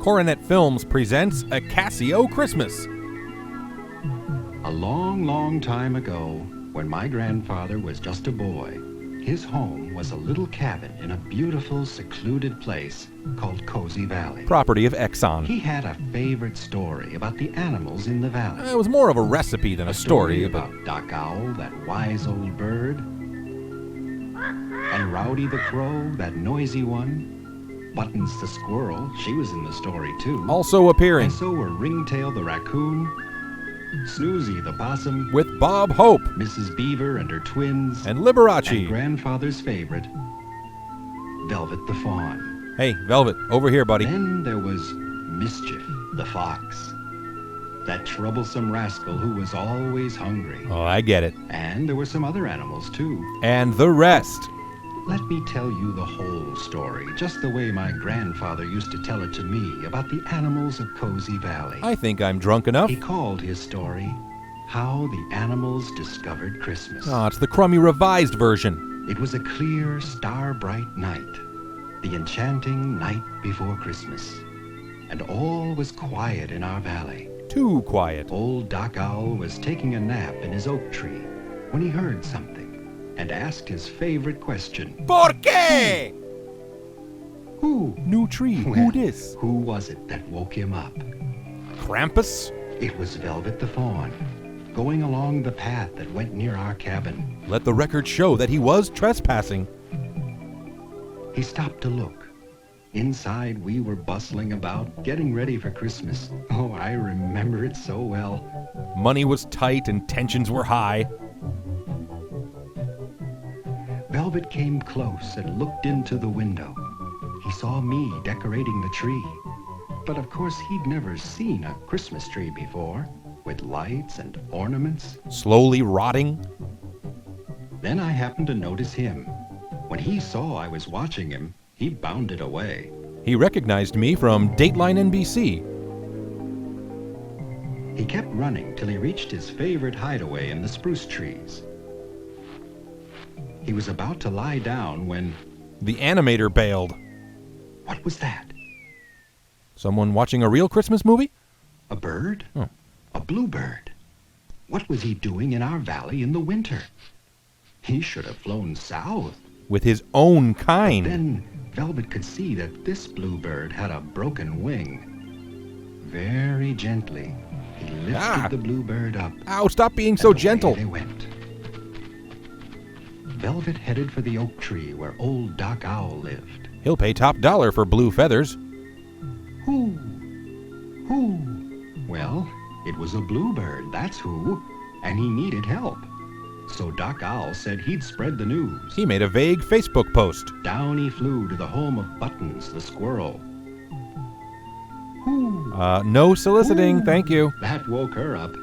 Coronet Films presents A Casio Christmas. A long, long time ago, when my grandfather was just a boy, his home was a little cabin in a beautiful, secluded place called Cozy Valley. Property of Exxon. He had a favorite story about the animals in the valley. It was more of a recipe than a story about Doc Owl, that wise old bird, and Rowdy the Crow, that noisy one. Buttons the squirrel, she was in the story too. Also appearing. And so were Ringtail the raccoon, Snoozy the possum, with Bob Hope, Mrs. Beaver and her twins, and Liberace, and grandfather's favorite, Velvet the fawn. Hey, Velvet, over here, buddy. Then there was Mischief the fox, that troublesome rascal who was always hungry. Oh, I get it. And there were some other animals too. And the rest. Let me tell you the whole story, just the way my grandfather used to tell it to me about the animals of Cozy Valley. I think I'm drunk enough. He called his story, How the Animals Discovered Christmas. Oh, it's the crummy revised version. It was a clear, star-bright night, the enchanting night before Christmas, and all was quiet in our valley. Too quiet. Old Doc Owl was taking a nap in his oak tree when he heard something and asked his favorite question. ¿Por qué? Who? New tree. Well, Who dis? Who was it that woke him up? Krampus? It was Velvet the fawn, going along the path that went near our cabin. Let the record show that he was trespassing. He stopped to look. Inside, we were bustling about, getting ready for Christmas. Oh, I remember it so well. Money was tight and tensions were high. Velvet came close and looked into the window. He saw me decorating the tree. But of course, he'd never seen a Christmas tree before, with lights and ornaments. Slowly rotting. Then I happened to notice him. When he saw I was watching him, he bounded away. He recognized me from Dateline NBC. He kept running till he reached his favorite hideaway in the spruce trees. He was about to lie down when... The animator bailed. What was that? Someone watching a real Christmas movie? A bird? Oh. A bluebird. What was he doing in our valley in the winter? He should have flown south. With his own kind. But then Velvet could see that this bluebird had a broken wing. Very gently, he lifted the bluebird up. Ow, stop being so gentle. Away they went. Velvet headed for the oak tree where old Doc Owl lived. He'll pay top dollar for blue feathers. Who? Well, it was a bluebird, that's who, and he needed help. So Doc Owl said he'd spread the news. He made a vague Facebook post. Down he flew to the home of Buttons the squirrel. Who? No soliciting, thank you. That woke her up.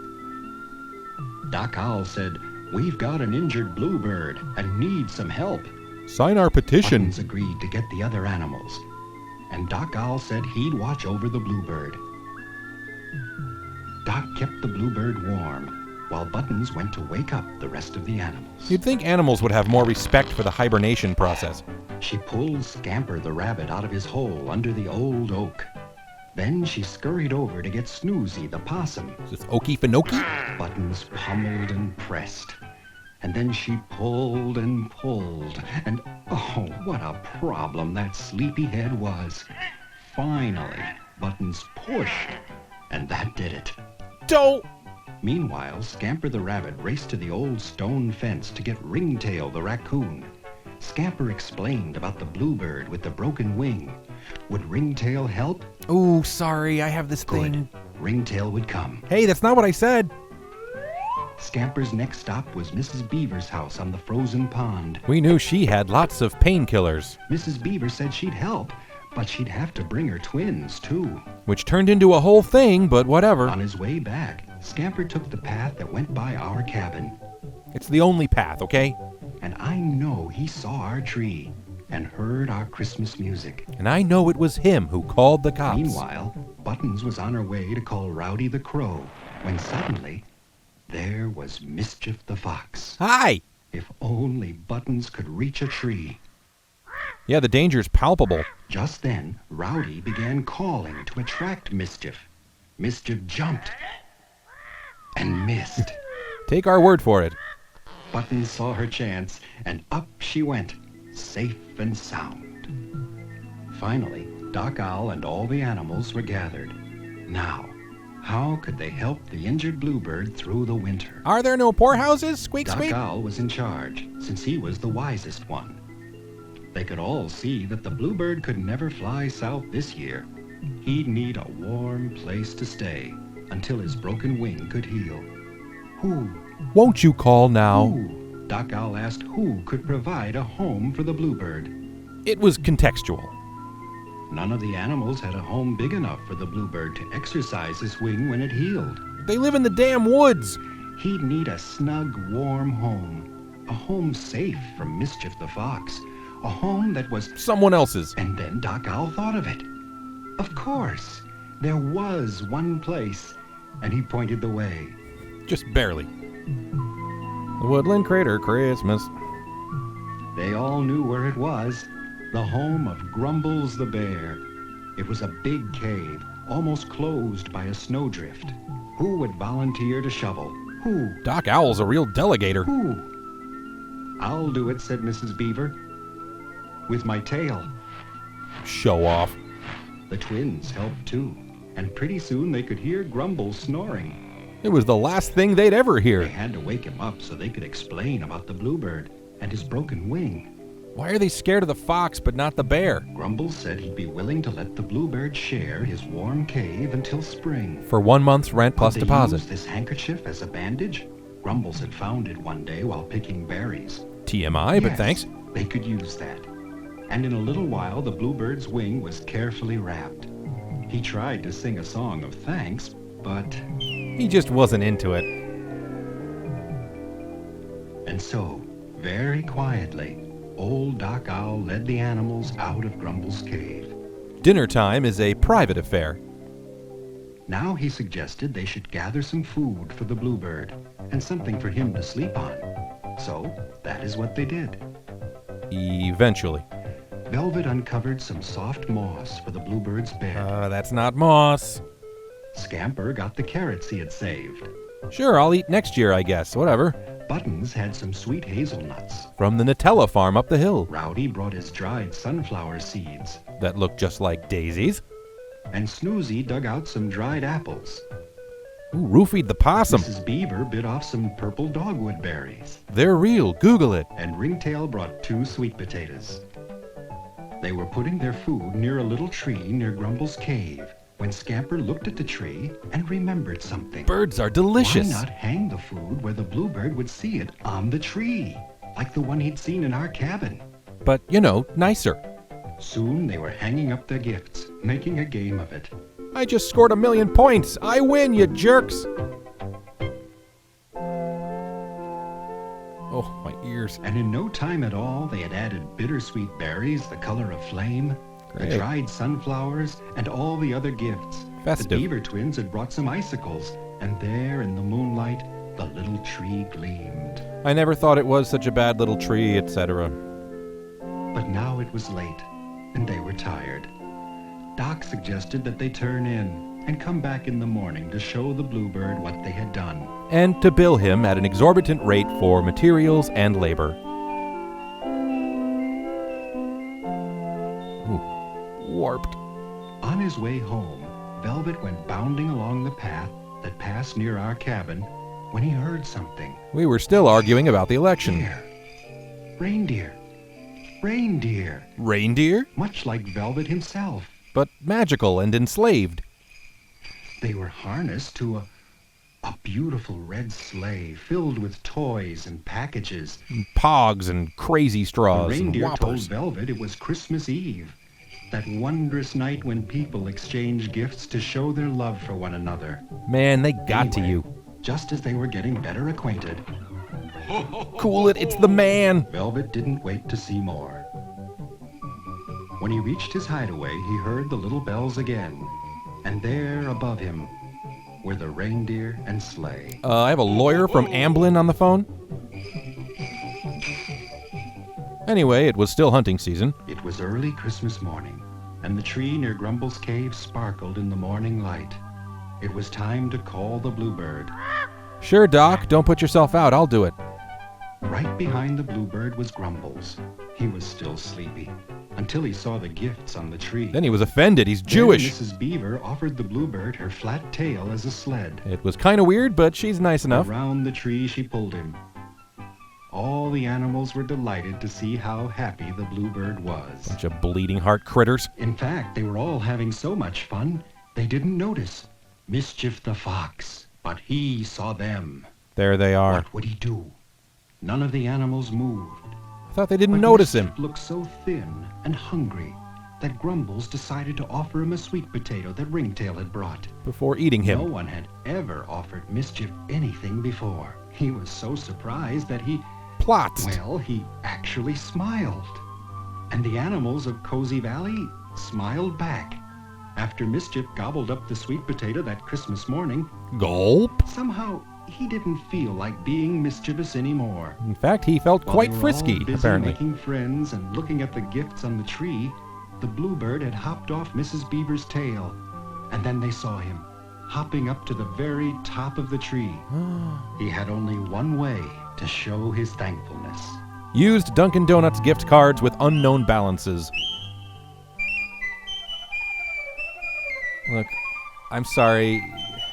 Doc Owl said, We've got an injured bluebird and need some help. Sign our petition. Buttons agreed to get the other animals, and Doc Owl said he'd watch over the bluebird. Doc kept the bluebird warm, while Buttons went to wake up the rest of the animals. You'd think animals would have more respect for the hibernation process. She pulled Scamper the rabbit out of his hole under the old oak. Then she scurried over to get Snoozy the possum. Is this Okie Finoki? Buttons pummeled and pressed. And then she pulled and pulled. And oh, what a problem that sleepyhead was. Finally, Buttons pushed. And that did it. Don't! Meanwhile, Scamper the rabbit raced to the old stone fence to get Ringtail the raccoon. Scamper explained about the bluebird with the broken wing. Would Ringtail help? Ooh, sorry, I have this thing. Ringtail would come. Hey, that's not what I said. Scamper's next stop was Mrs. Beaver's house on the frozen pond. We knew she had lots of painkillers. Mrs. Beaver said she'd help, but she'd have to bring her twins, too. Which turned into a whole thing, but whatever. On his way back, Scamper took the path that went by our cabin. It's the only path, okay? And I know he saw our tree and heard our Christmas music. And I know it was him who called the cops. Meanwhile, Buttons was on her way to call Rowdy the Crow, when suddenly, there was Mischief the Fox. Hi! If only Buttons could reach a tree. Yeah, the danger's palpable. Just then, Rowdy began calling to attract Mischief. Mischief jumped and missed. Take our word for it. Buttons saw her chance, and up she went, safe and sound. Finally, Doc Owl and all the animals were gathered. Now, how could they help the injured bluebird through the winter? Are there no poorhouses? Squeak, Doc squeak. Owl was in charge, since he was the wisest one. They could all see that the bluebird could never fly south this year. He'd need a warm place to stay until his broken wing could heal. Who? Won't you call now? Who? Doc Owl asked who could provide a home for the bluebird. It was contextual. None of the animals had a home big enough for the bluebird to exercise his wing when it healed. They live in the damn woods. He'd need a snug, warm home. A home safe from Mischief the Fox. A home that was Someone else's. And then Doc Owl thought of it. Of course, there was one place, and he pointed the way. Just barely. The Woodland Crater Christmas. They all knew where it was, the home of Grumbles the bear. It was a big cave, almost closed by a snowdrift. Who would volunteer to shovel? Who? Doc Owl's a real delegator. Who? I'll do it, said Mrs. Beaver. With my tail. Show off. The twins helped too, and pretty soon they could hear Grumbles snoring. It was the last thing they'd ever They hear. had to wake him up so they could explain about the bluebird and his broken wing. Why are they scared of the fox but not the bear? Grumbles said he'd be willing to let the bluebird share his warm cave until spring. For 1 month's rent plus Could they deposit. use this handkerchief as a bandage? Grumbles had found it one day while picking berries. TMI, but Yes, thanks. They could use that. And in a little while, the bluebird's wing was carefully wrapped. He tried to sing a song of thanks, but... He just wasn't into it. And so, very quietly, old Doc Owl led the animals out of Grumbles' cave. Dinner time is a private affair. Now he suggested they should gather some food for the bluebird and something for him to sleep on. So, that is what they did. Eventually. Velvet uncovered some soft moss for the bluebird's bed. That's not moss. Scamper got the carrots he had saved. Sure, I'll eat next year, I guess. Whatever. Buttons had some sweet hazelnuts. From the Nutella farm up the hill. Rowdy brought his dried sunflower seeds. That look just like daisies. And Snoozy dug out some dried apples. Ooh, roofied the possum. Mrs. Beaver bit off some purple dogwood berries. They're real. Google it. And Ringtail brought 2 sweet potatoes. They were putting their food near a little tree near Grumbles' cave when Scamper looked at the tree and remembered something. Birds are delicious. Why not hang the food where the bluebird would see it on the tree, like the one he'd seen in our cabin? But, nicer. Soon they were hanging up their gifts, making a game of it. I just scored 1,000,000 points. I win, you jerks. Oh, my ears. And in no time at all, they had added bittersweet berries the color of flame, Great. the dried sunflowers, and all the other gifts. Festive. The Beaver twins had brought some icicles, and there in the moonlight, the little tree gleamed. I never thought it was such a bad little tree, etc. But now it was late, and they were tired. Doc suggested that they turn in and come back in the morning to show the bluebird what they had done. And to bill him at an exorbitant rate for materials and labor. Ooh, warped. On his way home, Velvet went bounding along the path that passed near our cabin when he heard something. We were still arguing about the election. There. Reindeer. Reindeer. Reindeer? Much like Velvet himself. But magical and enslaved. They were harnessed to a beautiful red sleigh filled with toys and packages. Pogs and crazy The straws and reindeer told whoppers. Velvet it was Christmas Eve, that wondrous night when people exchange gifts to show their love for one another. Man, they got to Anyway, you. Just as they were getting better acquainted, Cool it, it's the man. Velvet didn't wait to see more. When he reached his hideaway, he heard the little bells again. And there above him were the reindeer and sleigh. I have a lawyer from Amblin on the phone. Anyway, it was still hunting season. It was early Christmas morning, and the tree near Grumble's cave sparkled in the morning light. It was time to call the bluebird. Sure, Doc. Don't put yourself out. I'll do it. Right behind the bluebird was Grumbles. He was still sleepy, until he saw the gifts on the tree. Then he was offended. He's Jewish. Then Mrs. Beaver offered the bluebird her flat tail as a sled. It was kind of weird, but she's nice enough. Around the tree she pulled him. All the animals were delighted to see how happy the bluebird was. Bunch of bleeding heart critters. In fact, they were all having so much fun, they didn't notice Mischief the fox, but he saw them. There they are. What would he do? None of the animals moved. I thought they didn't But notice him. Mischief looked so thin and hungry that Grumbles decided to offer him a sweet potato that Ringtail had brought. Before eating him. No one had ever offered Mischief anything before. He was so surprised that he actually smiled. And the animals of Cozy Valley smiled back. After Mischief gobbled up the sweet potato that Christmas morning, Gulp. somehow he didn't feel like being mischievous anymore. In fact, he felt While quite they were frisky, all busy apparently. making friends and looking at the gifts on the tree, the bluebird had hopped off Mrs. Beaver's tail. And then they saw him, hopping up to the very top of the tree. He had only one way to show his thankfulness. Used Dunkin' Donuts gift cards with unknown balances. Look, I'm sorry.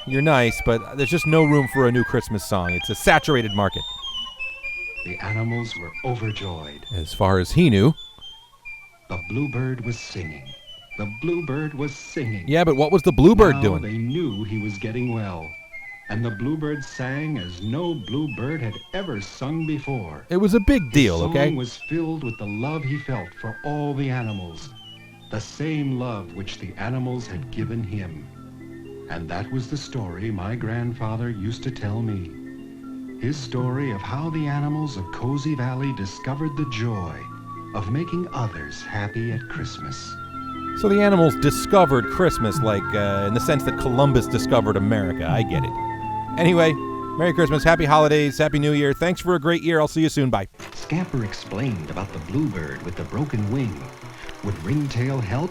You're nice, but there's just no room for a new Christmas song. It's a saturated market. The animals were overjoyed. As far as he knew. The bluebird was singing. The bluebird was singing. Yeah, but what was the bluebird Now doing? They knew he was getting well. And the bluebird sang as no bluebird had ever sung before. It was a big deal, His okay? song was filled with the love he felt for all the animals. The same love which the animals had given him. And that was the story my grandfather used to tell me. His story of how the animals of Cozy Valley discovered the joy of making others happy at Christmas. So the animals discovered Christmas, like in the sense that Columbus discovered America. I get it. Anyway, Merry Christmas, Happy Holidays, Happy New Year. Thanks for a great year. I'll see you soon. Bye. Scamper explained about the bluebird with the broken wing. Would Ringtail help?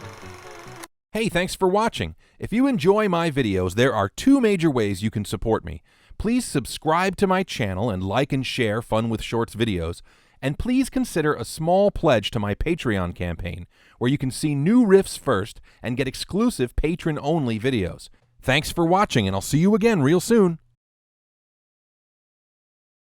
Hey, thanks for watching. If you enjoy my videos, there are two major ways you can support me. Please subscribe to my channel and like and share Fun with Shorts videos. And please consider a small pledge to my Patreon campaign, where you can see new riffs first and get exclusive patron-only videos. Thanks for watching, and I'll see you again real soon.